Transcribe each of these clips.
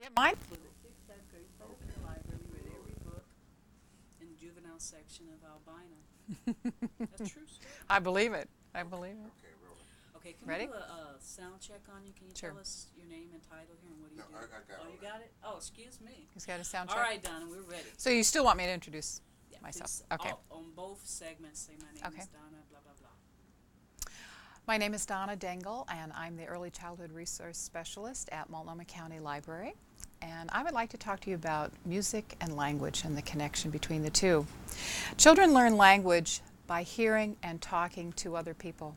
Yeah, mine. For the sixth, seventh grade folks in the library, we read every book in the juvenile section of Albina. A true story. I believe it. I believe it. Okay, really. Okay, can we Ready? do a sound check on you? Can you Sure. tell us your name and title here and what do you No, do? I got Oh, all you that. got it? Oh, excuse me. He's got a sound All check. right, Donna, we're ready. So you still want me to introduce Yeah, myself? please, Okay. on both segments, say my name Okay. is Donna, blah, blah, blah. My name is Donna Dingle, and I'm the Early Childhood Resource Specialist at Multnomah County Library. And I would like to talk to you about music and language and the connection between the two. Children learn language by hearing and talking to other people.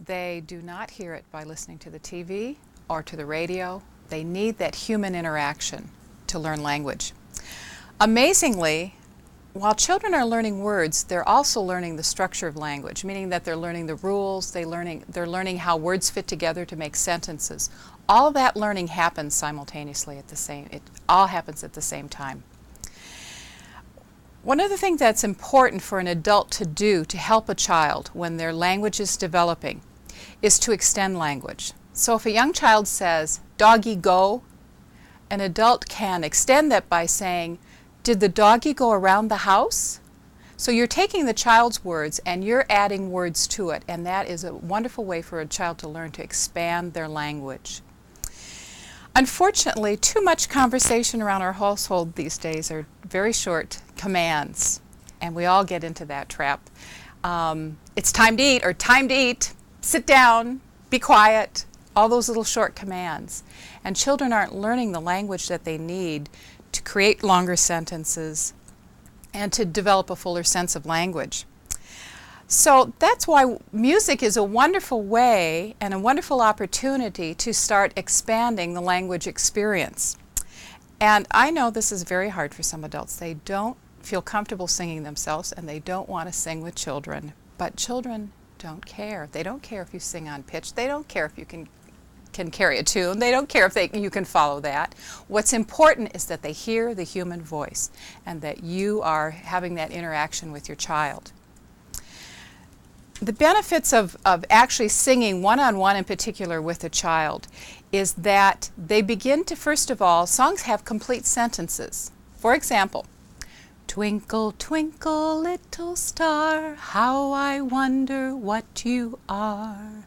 They do not hear it by listening to the TV or to the radio. They need that human interaction to learn language. Amazingly, while children are learning words, they're also learning the structure of language, meaning that they're learning the rules, they're learning how words fit together to make sentences. All that learning happens simultaneously it all happens at the same time. One of the things that's important for an adult to do to help a child when their language is developing is to extend language. So if a young child says, "Doggy go," an adult can extend that by saying, "Did the doggy go around the house?" So you're taking the child's words and you're adding words to it, and that is a wonderful way for a child to learn to expand their language. Unfortunately, too much conversation around our household these days are very short commands, and we all get into that trap. It's time to eat, or time to eat, sit down, be quiet, all those little short commands. And children aren't learning the language that they need to create longer sentences and to develop a fuller sense of language. So that's why music is a wonderful way and a wonderful opportunity to start expanding the language experience. And I know this is very hard for some adults. They don't feel comfortable singing themselves and they don't want to sing with children. But children don't care. They don't care if you sing on pitch. They don't care if you can carry a tune. They don't care if you can follow that. What's important is that they hear the human voice and that you are having that interaction with your child. The benefits of actually singing one-on-one in particular with a child is that they begin to, first of all, songs have complete sentences. For example, "Twinkle, twinkle, little star, how I wonder what you are."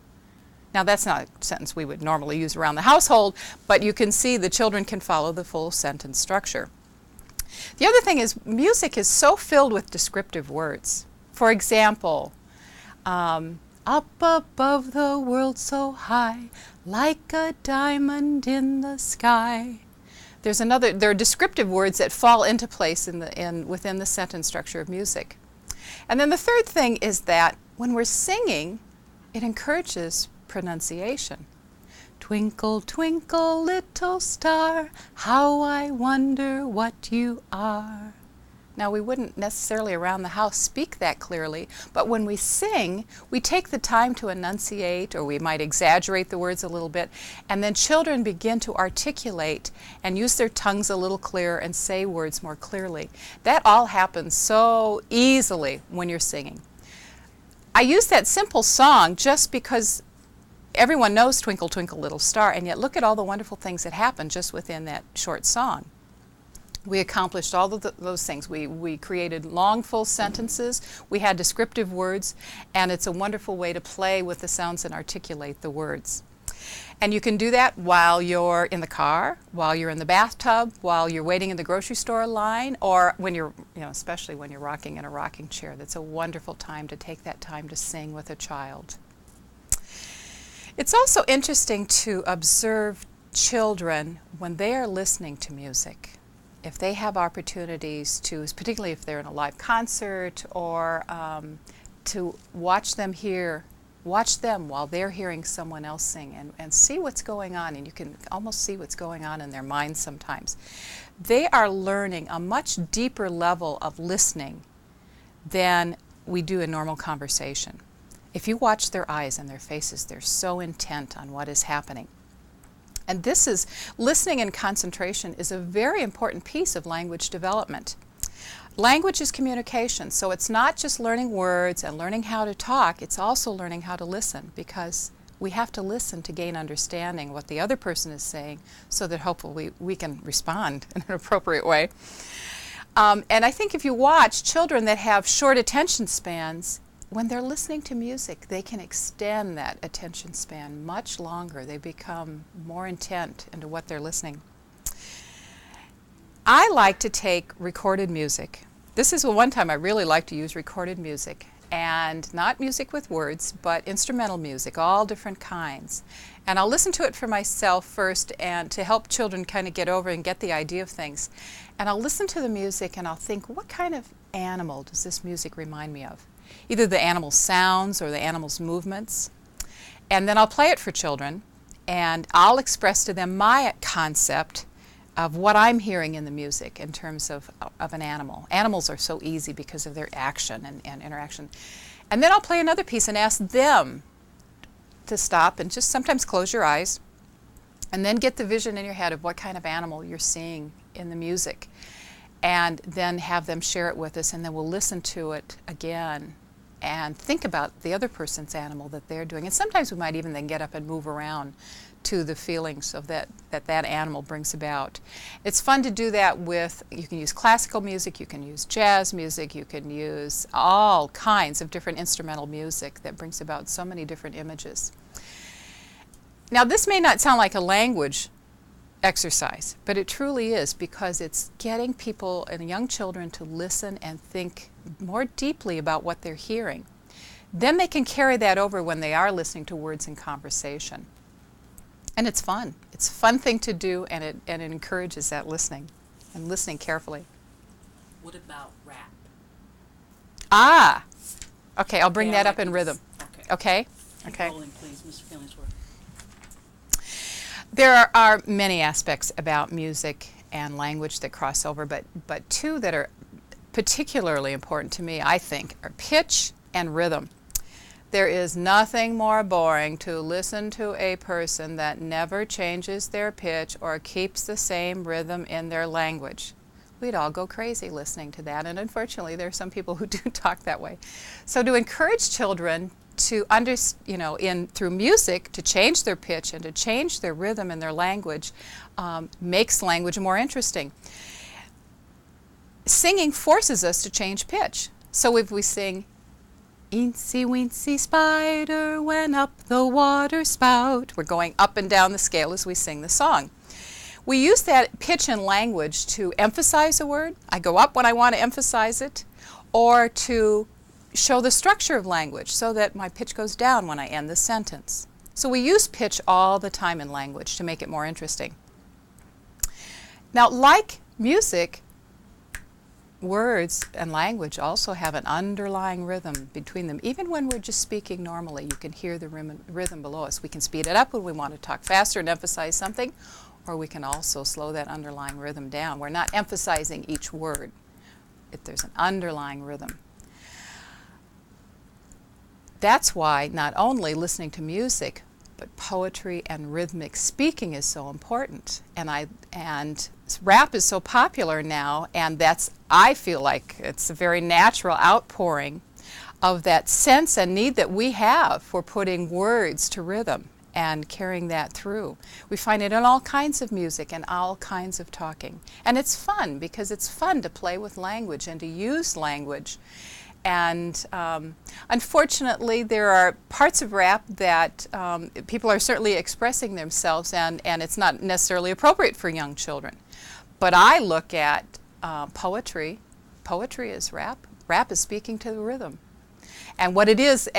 Now that's not a sentence we would normally use around the household, but you can see the children can follow the full sentence structure. The other thing is music is so filled with descriptive words. For example, up above the world so high, like a diamond in the sky. There are descriptive words that fall into place within the sentence structure of music. And then the third thing is that when we're singing, it encourages pronunciation. "Twinkle, twinkle, little star, how I wonder what you are." Now, we wouldn't necessarily around the house speak that clearly, but when we sing, we take the time to enunciate, or we might exaggerate the words a little bit, and then children begin to articulate and use their tongues a little clearer and say words more clearly. That all happens so easily when you're singing. I use that simple song just because everyone knows "Twinkle, Twinkle, Little Star," and yet look at all the wonderful things that happen just within that short song. We accomplished all of those things. We created long, full sentences. We had descriptive words, and it's a wonderful way to play with the sounds and articulate the words. And you can do that while you're in the car, while you're in the bathtub, while you're waiting in the grocery store line, or when especially when you're rocking in a rocking chair. That's a wonderful time to take that time to sing with a child. It's also interesting to observe children when they are listening to music. If they have opportunities to, particularly if they're in a live concert, or to watch them while they're hearing someone else sing and see what's going on, and you can almost see what's going on in their minds sometimes. They are learning a much deeper level of listening than we do in normal conversation. If you watch their eyes and their faces, they're so intent on what is happening. And listening and concentration is a very important piece of language development. Language is communication, so it's not just learning words and learning how to talk, it's also learning how to listen, because we have to listen to gain understanding what the other person is saying so that hopefully we can respond in an appropriate way. And I think if you watch children that have short attention spans, when they're listening to music, they can extend that attention span much longer. They become more intent into what they're listening. I like to take recorded music. This is the one time I really like to use recorded music, and not music with words, but instrumental music, all different kinds. And I'll listen to it for myself first and to help children kind of get over and get the idea of things. And I'll listen to the music and I'll think, what kind of animal does this music remind me of? Either the animal's sounds or the animal's movements. And then I'll play it for children and I'll express to them my concept of what I'm hearing in the music in terms of an animal. Animals are so easy because of their action and interaction. And then I'll play another piece and ask them to stop and just sometimes close your eyes and then get the vision in your head of what kind of animal you're seeing in the music. And then have them share it with us, and then we'll listen to it again and think about the other person's animal that they're doing. And sometimes we might even then get up and move around to the feelings of that animal brings about. It's fun to do that with, you can use classical music, you can use jazz music, you can use all kinds of different instrumental music that brings about so many different images. Now this may not sound like a language exercise, but it truly is, because it's getting people and young children to listen and think more deeply about what they're hearing. Then they can carry that over when they are listening to words in conversation. And it's fun. It's a fun thing to do, and it encourages that listening and listening carefully. What about rap? Ah! Okay, I'll bring Okay, that I up in like rhythm. this. Okay? Keep Okay. rolling, please, Mr. Killingsworth. There are many aspects about music and language that cross over, but two that are particularly important to me, I think, are pitch and rhythm. There is nothing more boring to listen to a person that never changes their pitch or keeps the same rhythm in their language. We'd all go crazy listening to that, and unfortunately there are some people who do talk that way. So to encourage children to through music, to change their pitch and to change their rhythm in their language makes language more interesting. Singing forces us to change pitch. So if we sing, "Eensy weensy spider went up the water spout," we're going up and down the scale as we sing the song. We use that pitch in language to emphasize a word. I go up when I want to emphasize it, or to show the structure of language so that my pitch goes down when I end the sentence. So we use pitch all the time in language to make it more interesting. Now, like music, words and language also have an underlying rhythm between them. Even when we're just speaking normally, you can hear the rhythm below us. We can speed it up when we want to talk faster and emphasize something, or we can also slow that underlying rhythm down. We're not emphasizing each word. There's an underlying rhythm. That's why not only listening to music, but poetry and rhythmic speaking is so important. And rap is so popular now, and I feel like it's a very natural outpouring of that sense and need that we have for putting words to rhythm and carrying that through. We find it in all kinds of music and all kinds of talking. And it's fun, because it's fun to play with language and to use language. And unfortunately, there are parts of rap that people are certainly expressing themselves, and it's not necessarily appropriate for young children. But I look at poetry. Poetry is rap. Rap is speaking to the rhythm. And what it is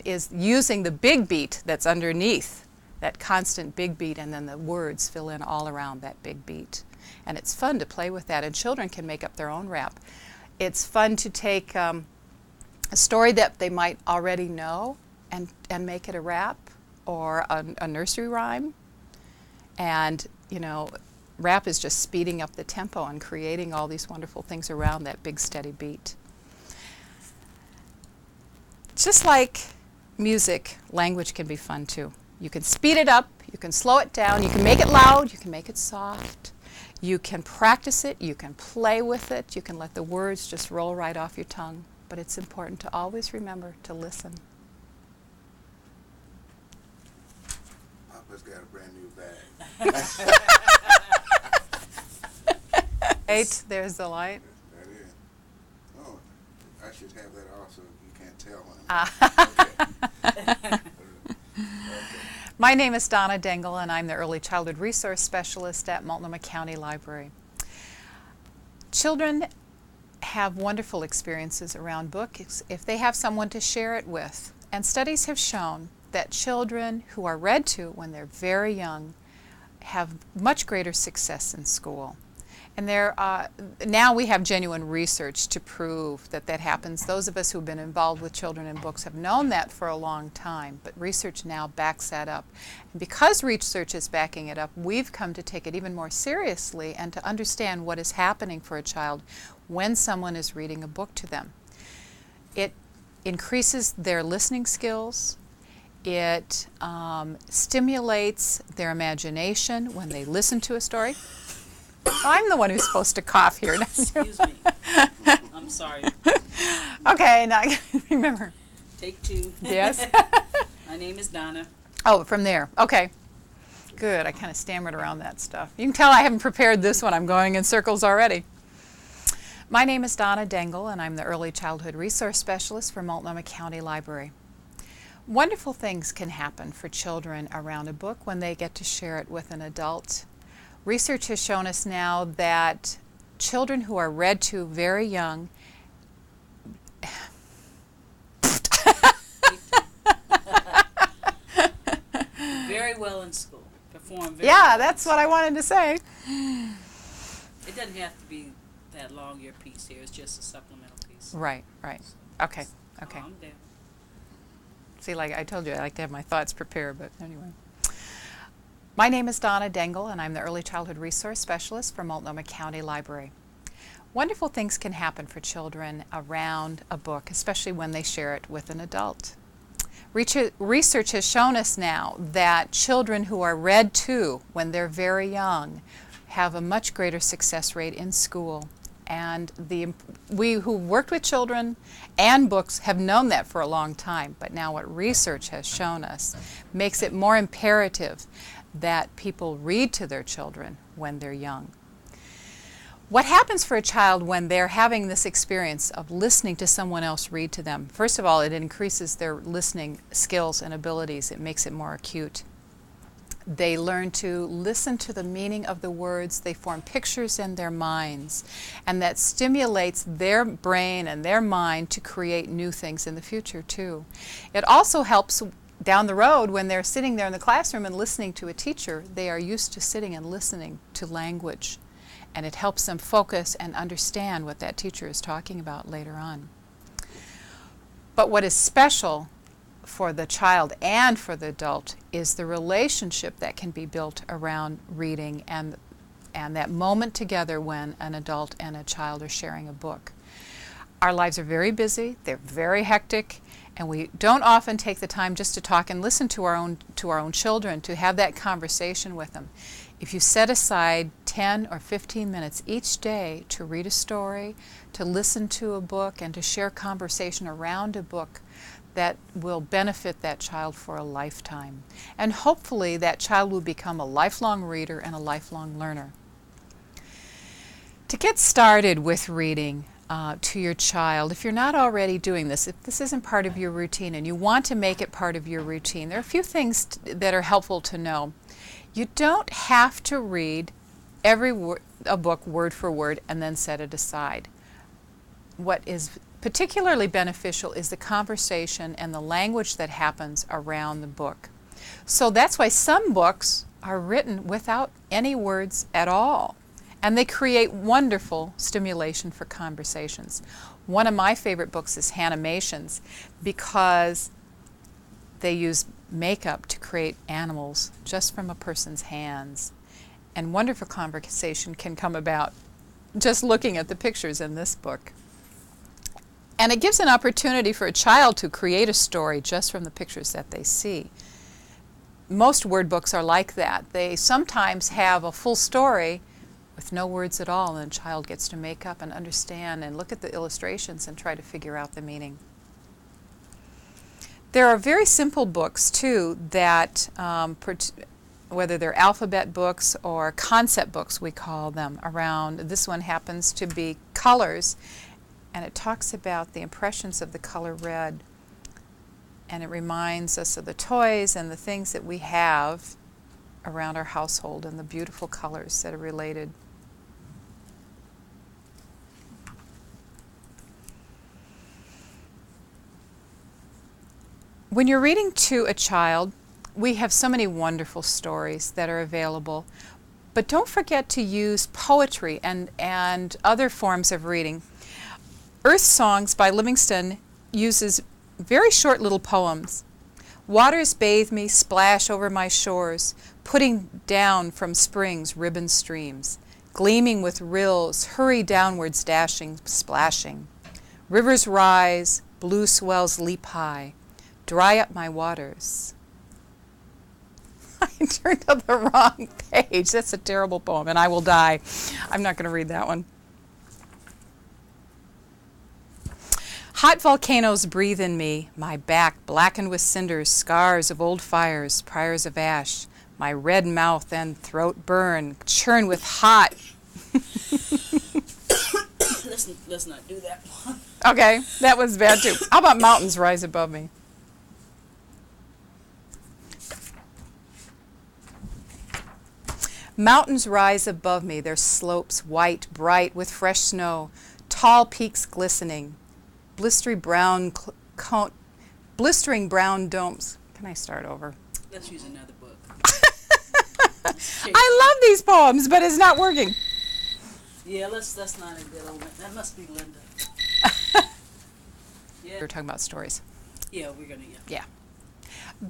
is using the big beat that's underneath, that constant big beat, and then the words fill in all around that big beat. And it's fun to play with that, and children can make up their own rap. It's fun to take a story that they might already know and make it a rap or a nursery rhyme. And, rap is just speeding up the tempo and creating all these wonderful things around that big steady beat. Just like music, language can be fun too. You can speed it up, you can slow it down, you can make it loud, you can make it soft. You can practice it, you can play with it, you can let the words just roll right off your tongue. But it's important to always remember to listen. just got a brand new bag. Right, there's the light. That is. Oh, I should have that also. You can't tell when I'm okay. My name is Donna Dingle, and I'm the Early Childhood Resource Specialist at Multnomah County Library. Children have wonderful experiences around books if they have someone to share it with. And studies have shown that children who are read to when they're very young have much greater success in school. And now we have genuine research to prove that that happens. Those of us who have been involved with children and books have known that for a long time, but research now backs that up. And because research is backing it up, we've come to take it even more seriously and to understand what is happening for a child when someone is reading a book to them. It increases their listening skills. It stimulates their imagination when they listen to a story. I'm the one who's supposed to cough here. Excuse me. I'm sorry. Okay, now remember. Take two. Yes. My name is Donna. Oh, from there. Okay. Good. I kind of stammered around that stuff. You can tell I haven't prepared this one. I'm going in circles already. My name is Donna Dingle, and I'm the Early Childhood Resource Specialist for Multnomah County Library. Wonderful things can happen for children around a book when they get to share it with an adult. Research has shown us now that children who are read to very young Very well in school. Perform very yeah, well. that's what I wanted to say. It doesn't have to be that long, your piece here. It's just a supplemental piece. Right, right. Okay, okay. I'm there. See, like I told you, I like to have my thoughts prepared, but anyway. My name is Donna Dingle, and I'm the Early Childhood Resource Specialist for Multnomah County Library. Wonderful things can happen for children around a book, especially when they share it with an adult. Research has shown us now that children who are read to when they're very young have a much greater success rate in school. And we who worked with children and books have known that for a long time, but now what research has shown us makes it more imperative that people read to their children when they're young. What happens for a child when they're having this experience of listening to someone else read to them? First of all, it increases their listening skills and abilities. It makes it more acute. They learn to listen to the meaning of the words. They form pictures in their minds, and that stimulates their brain and their mind to create new things in the future too. It also helps down the road when they're sitting there in the classroom and listening to a teacher. They are used to sitting and listening to language, and it helps them focus and understand what that teacher is talking about later on. But what is special for the child and for the adult is the relationship that can be built around reading and that moment together when an adult and a child are sharing a book. Our lives are very busy, they're very hectic, and we don't often take the time just to talk and listen to our own children, to have that conversation with them. If you set aside 10 or 15 minutes each day to read a story, to listen to a book, and to share conversation around a book, that will benefit that child for a lifetime. And hopefully that child will become a lifelong reader and a lifelong learner. To get started with reading to your child, if you're not already doing this, if this isn't part of your routine and you want to make it part of your routine, there are a few things that are helpful to know. You don't have to read a book word for word and then set it aside. What is particularly beneficial is the conversation and the language that happens around the book. So that's why some books are written without any words at all, and they create wonderful stimulation for conversations. One of my favorite books is Hanimations, because they use makeup to create animals just from a person's hands, and wonderful conversation can come about just looking at the pictures in this book. And it gives an opportunity for a child to create a story just from the pictures that they see. Most word books are like that. They sometimes have a full story with no words at all, and a child gets to make up and understand and look at the illustrations and try to figure out the meaning. There are very simple books, too, that whether they're alphabet books or concept books, we call them, around. This one happens to be colors, and it talks about the impressions of the color red. And it reminds us of the toys and the things that we have around our household and the beautiful colors that are related. When you're reading to a child, we have so many wonderful stories that are available, but don't forget to use poetry and other forms of reading. Earth Songs by Livingston uses very short little poems. Waters bathe me, splash over my shores, putting down from springs ribbon streams, gleaming with rills, hurry downwards dashing, splashing. Rivers rise, blue swells leap high, dry up my waters. I turned to the wrong page. That's a terrible poem, and I will die. I'm not going to read that one. Hot volcanoes breathe in me, my back blackened with cinders, scars of old fires, pyres of ash. My red mouth and throat burn, churn with hot. Let's not do that one. Okay, that was bad too. How about mountains rise above me? Mountains rise above me, their slopes white, bright with fresh snow, tall peaks glistening, blistering brown domes. Can I start over? Let's use another book. I love these poems, but it's not working. Yeah, that's not a good old. That must be Linda. Yeah. We're talking about stories. Yeah, we're gonna. Yeah.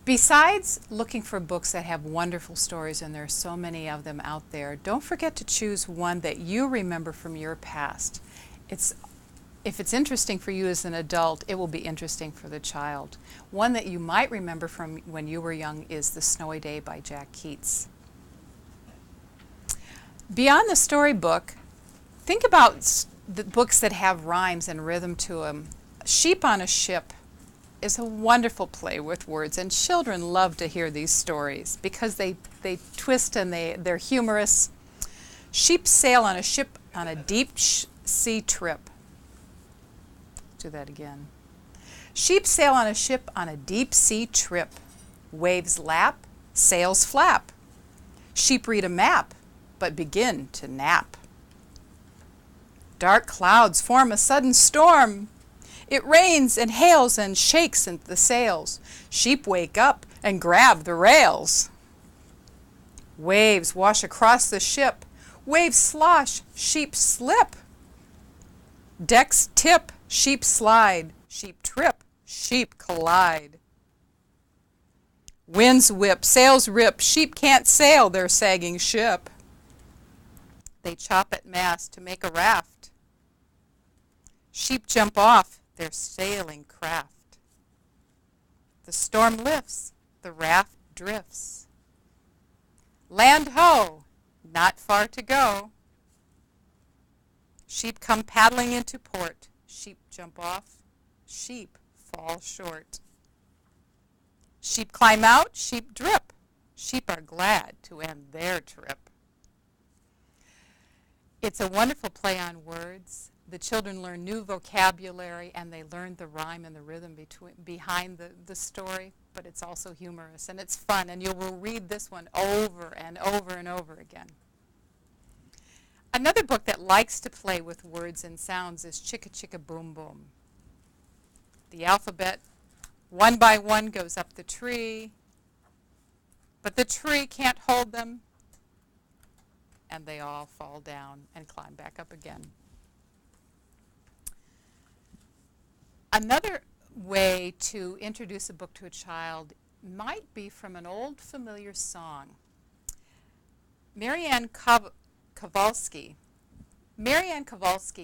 Besides looking for books that have wonderful stories, and there are so many of them out there, don't forget to choose one that you remember from your past. If it's interesting for you as an adult, it will be interesting for the child. One that you might remember from when you were young is The Snowy Day by Jack Keats. Beyond the storybook, think about the books that have rhymes and rhythm to them. Sheep on a Ship is a wonderful play with words, and children love to hear these stories because they twist and they're humorous. Sheep sail on a ship on a deep sea trip. Do that again. Sheep sail on a ship on a deep sea trip. Waves lap, sails flap. Sheep read a map, but begin to nap. Dark clouds form a sudden storm. It rains and hails and shakes the sails. Sheep wake up and grab the rails. Waves wash across the ship. Waves slosh, sheep slip. Decks tip, sheep slide. Sheep trip, sheep collide. Winds whip, sails rip. Sheep can't sail their sagging ship. They chop at mast to make a raft. Sheep jump off their sailing craft. The storm lifts, the raft drifts. Land ho, not far to go. Sheep come paddling into port. Sheep jump off, sheep fall short. Sheep climb out, sheep drip. Sheep are glad to end their trip. It's a wonderful play on words. The children learn new vocabulary, and they learn the rhyme and the rhythm behind the story, but it's also humorous, and it's fun, and you will read this one over and over and over again. Another book that likes to play with words and sounds is Chicka Chicka Boom Boom. The alphabet, one by one, goes up the tree, but the tree can't hold them, and they all fall down and climb back up again. Another way to introduce a book to a child might be from an old familiar song. Marianne Kowalski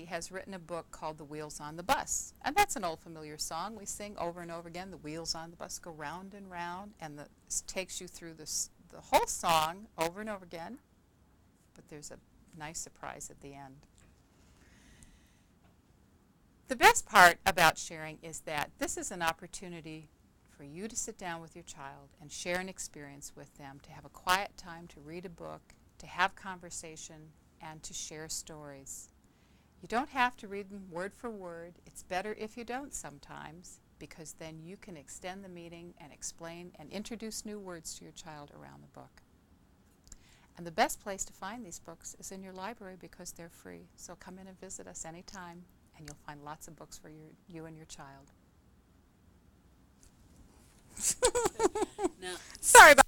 has written a book called The Wheels on the Bus, and that's an old familiar song we sing over and over again. The wheels on the bus go round and round, and it takes you through the whole song over and over again, but there's a nice surprise at the end. The best part about sharing is that this is an opportunity for you to sit down with your child and share an experience with them, to have a quiet time to read a book, to have conversation, and to share stories. You don't have to read them word for word. It's better if you don't sometimes, because then you can extend the meaning and explain and introduce new words to your child around the book. And the best place to find these books is in your library because they're free. So come in and visit us anytime, and you'll find lots of books for you and your child. Now, Sorry about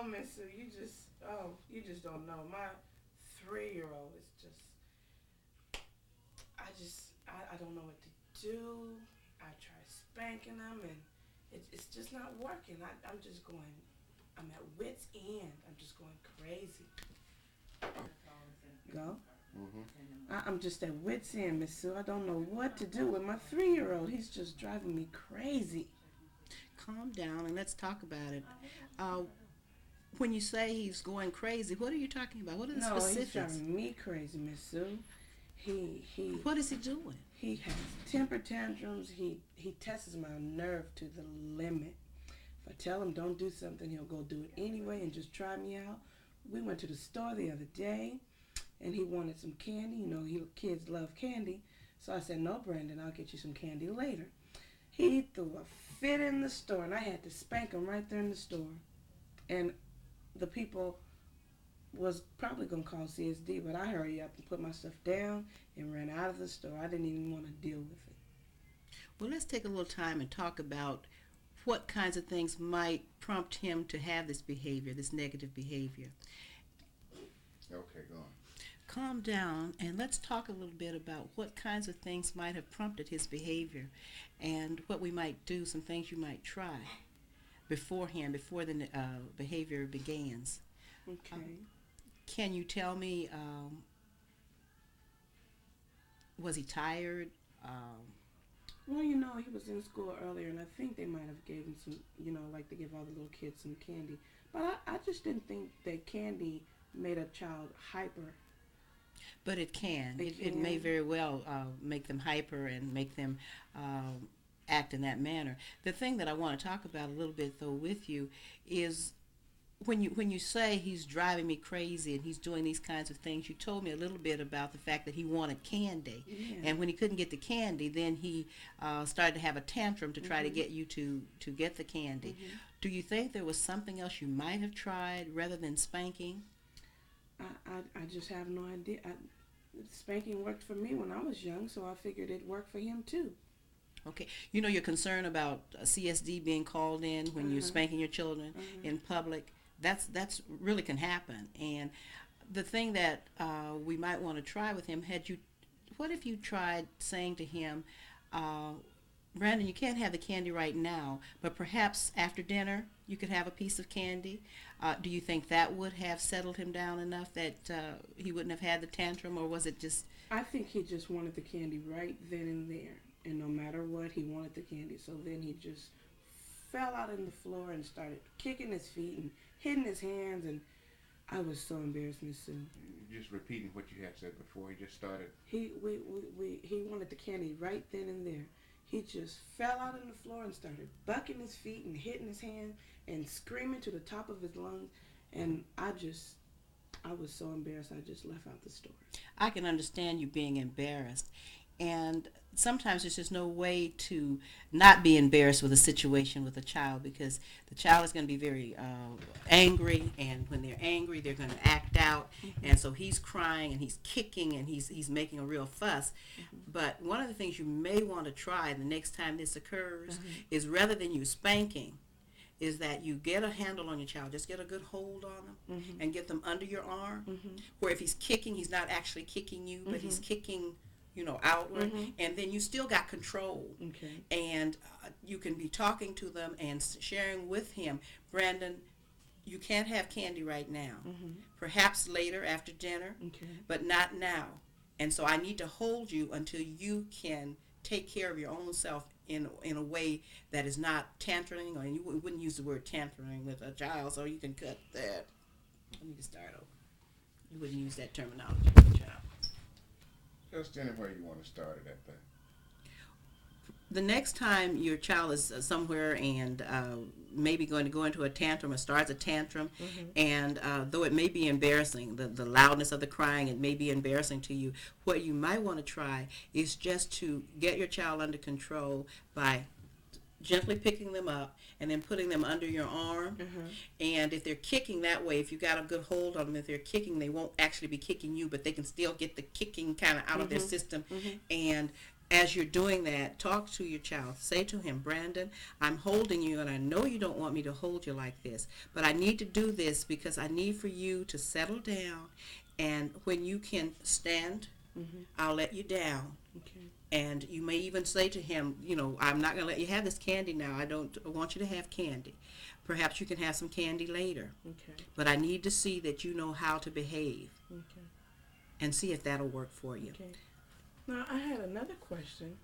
Oh, Miss Sue, you just don't know. My 3-year-old is I don't know what to do. I try spanking him, and it's just not working. I'm at wit's end. I'm just going crazy. Go. I'm just at wit's end, Miss Sue. I don't know what to do with my 3-year-old. He's just driving me crazy. Calm down and let's talk about it. When you say he's going crazy, what are you talking about? What are the specifics? He's driving me crazy, Miss Sue. What is he doing? He has temper tantrums. He tests my nerve to the limit. If I tell him don't do something, he'll go do it anyway and just try me out. We went to the store the other day, and he wanted some candy. You know, kids love candy. So I said, no, Brandon, I'll get you some candy later. He threw a fit in the store, and I had to spank him right there in the store. And the people was probably going to call CSD, but I hurried up and put my stuff down and ran out of the store. I didn't even want to deal with it. Well, let's take a little time and talk about what kinds of things might prompt him to have this behavior, this negative behavior. Okay, go on. Calm down and let's talk a little bit about what kinds of things might have prompted his behavior and what we might do, some things you might try beforehand, before the behavior begins. Okay. Can you tell me, was he tired? Well, you know, he was in school earlier, and I think they might have gave him some, you know, like they give all the little kids some candy. But I just didn't think that candy made a child hyper. But it can. It It may very well make them hyper and make them act in that manner. The thing that I want to talk about a little bit, though, with you is when you say he's driving me crazy and he's doing these kinds of things, you told me a little bit about the fact that he wanted candy. Yeah. And when he couldn't get the candy, then he started to have a tantrum to try to get you to get the candy. Do you think there was something else you might have tried rather than spanking? I just have no idea. Spanking worked for me when I was young, so I figured it worked for him too. Okay. You know, you're concerned about CSD being called in when you're spanking your children in public. That's really can happen. And the thing that we might want to try with him, what if you tried saying to him, Brandon, you can't have the candy right now, but perhaps after dinner you could have a piece of candy. Do you think that would have settled him down enough that he wouldn't have had the tantrum, or was it just... I think he just wanted the candy right then and there. And no matter what, he wanted the candy. So then he just fell out on the floor and started kicking his feet and hitting his hands. And I was so embarrassed, Miss Sue. Just repeating what you had said before. He just started. He wanted the candy right then and there. He just fell out on the floor and started bucking his feet and hitting his hand and screaming to the top of his lungs. And I was so embarrassed, I just left out the store. I can understand you being embarrassed. And sometimes there's just no way to not be embarrassed with a situation with a child, because the child is going to be very angry, and when they're angry, they're going to act out. And so he's crying and he's kicking and he's making a real fuss. But one of the things you may want to try the next time this occurs is, rather than you spanking, is that you get a handle on your child. Just get a good hold on them and get them under your arm, where if he's kicking, he's not actually kicking you, but he's kicking, you know, outward, and then you still got control. Okay. And you can be talking to them and sharing with him, Brandon, you can't have candy right now. Perhaps later after dinner, but not now. And so I need to hold you until you can take care of your own self in a way that is not tantruming, or you wouldn't use the word tantruming with a child, so you can cut that. Let me just start over. You wouldn't use that terminology with a child. Just anywhere you want to start it at that. The next time your child is somewhere and maybe going to go into a tantrum or starts a tantrum, and though it may be embarrassing, the loudness of the crying, it may be embarrassing to you, what you might want to try is just to get your child under control by gently picking them up and then putting them under your arm. And if they're kicking that way, if you got a good hold on them, if they're kicking, they won't actually be kicking you, but they can still get the kicking kind of out of their system. And as you're doing that, talk to your child. Say to him, Brandon, I'm holding you, and I know you don't want me to hold you like this, but I need to do this because I need for you to settle down, and when you can stand, I'll let you down. Okay. And you may even say to him, I'm not going to let you have this candy now. I want you to have candy. Perhaps you can have some candy later. Okay. But I need to see that you know how to behave. Okay. And see if that'll work for you. Okay. Now, I had another question.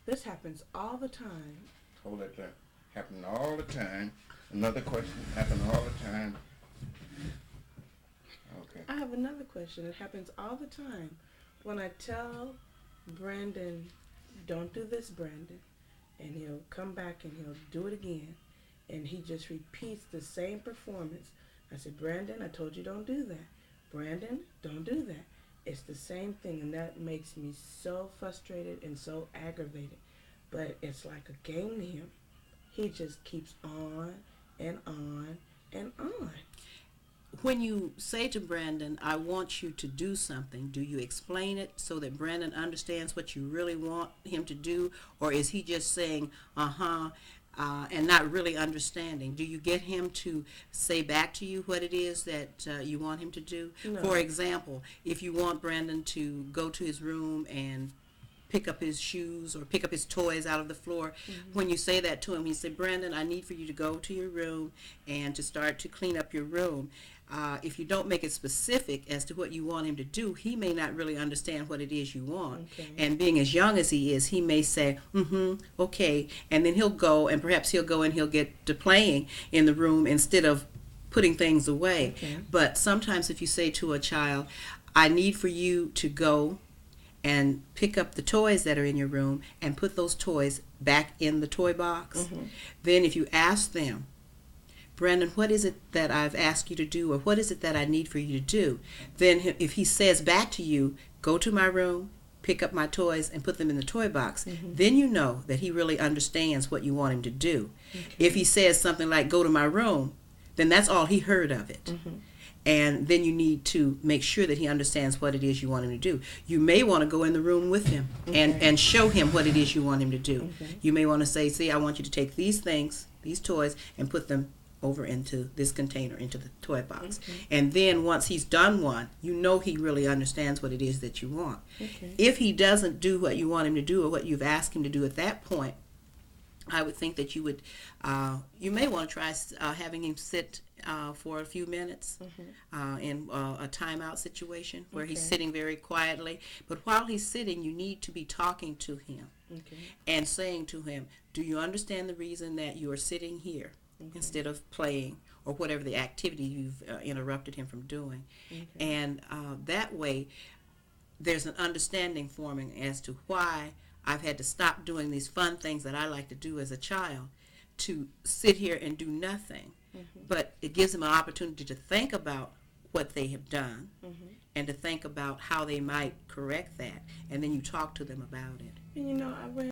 This happens all the time. Hold that there. Happen all the time. Another question. Happen all the time. Okay. I have another question. It happens all the time. When I tell Brandon, don't do this, Brandon, and he'll come back and he'll do it again, and he just repeats the same performance. I said, Brandon, I told you don't do that. Brandon, don't do that. It's the same thing, and that makes me so frustrated and so aggravated. But it's like a game to him. He just keeps on and on and on. When you say to Brandon, I want you to do something, do you explain it so that Brandon understands what you really want him to do? Or is he just saying, and not really understanding? Do you get him to say back to you what it is that you want him to do? No. For example, if you want Brandon to go to his room and pick up his shoes or pick up his toys out of the floor, when you say that to him, he said, Brandon, I need for you to go to your room and to start to clean up your room. If you don't make it specific as to what you want him to do, he may not really understand what it is you want. Okay. And being as young as he is, he may say, okay, and then he'll go, and perhaps he'll go and he'll get to playing in the room instead of putting things away. Okay. But sometimes if you say to a child, I need for you to go and pick up the toys that are in your room and put those toys back in the toy box, then if you ask them, Brandon, what is it that I've asked you to do, or what is it that I need for you to do? Then if he says back to you, go to my room, pick up my toys, and put them in the toy box, then you know that he really understands what you want him to do. Okay. If he says something like, go to my room, then that's all he heard of it. And then you need to make sure that he understands what it is you want him to do. You may want to go in the room with him and show him what it is you want him to do. You may want to say, see, I want you to take these things, these toys, and put them over into this container, into the toy box. And then once he's done one, you know he really understands what it is that you want. If he doesn't do what you want him to do or what you've asked him to do at that point, I would think that you would, you may want to try having him sit for a few minutes in a timeout situation where he's sitting very quietly. But while he's sitting, you need to be talking to him and saying to him, do you understand the reason that you are sitting here instead of playing or whatever the activity you've interrupted him from doing? And that way, there's an understanding forming as to why I've had to stop doing these fun things that I like to do as a child to sit here and do nothing. But it gives them an opportunity to think about what they have done and to think about how they might correct that. And then you talk to them about it. And I read